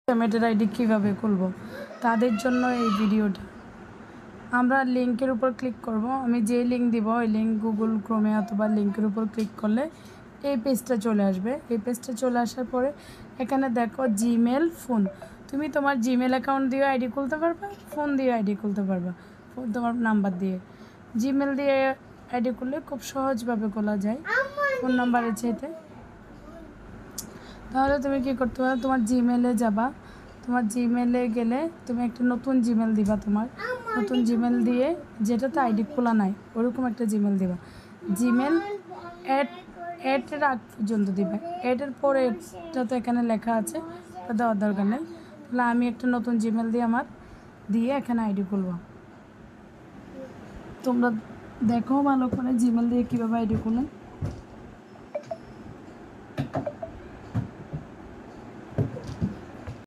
পেমেন্টের আইডি কীভাবে খুলব তাদের জন্য এই ভিডিওটা। আমরা লিঙ্কের উপর ক্লিক করব। আমি যে লিঙ্ক দিব ওই লিঙ্ক গুগল ক্রোমে অথবা লিঙ্কের উপর ক্লিক করলে এই পেজটা চলে আসবে। এই পেজটা চলে আসার পরে এখানে দেখো জিমেল ফোন। তুমি তোমার জিমেল অ্যাকাউন্ট দিয়ে আইডি খুলতে পারবা, ফোন দিয়ে আইডি খুলতে পারবা, তোমার নাম্বার দিয়ে। জিমেল দিয়ে আইডি খুললে খুব সহজভাবে খোলা যায় ফোন নাম্বারের চাইতে। তাহলে তুমি কী করতে পারো, তোমার জিমেলে যাবা। তোমার জিমেলে গেলে তুমি একটা নতুন জিমেল দিবা। তোমার নতুন জিমেল দিয়ে যেটাতে আইডি খোলা নাই ওরকম একটা জিমেল দিবা। জিমেল অ্যাডের আগ পর্যন্ত দিবা। অ্যাডের পরে এটা তো এখানে লেখা আছে, ওটা দেওয়ার দরকার নেই। তাহলে আমি একটা নতুন জিমেল দিয়ে দিয়ে এখানে আইডি খুলব। তোমরা দেখো ভালো করে জিমেল দিয়ে কীভাবে আইডি খুলে।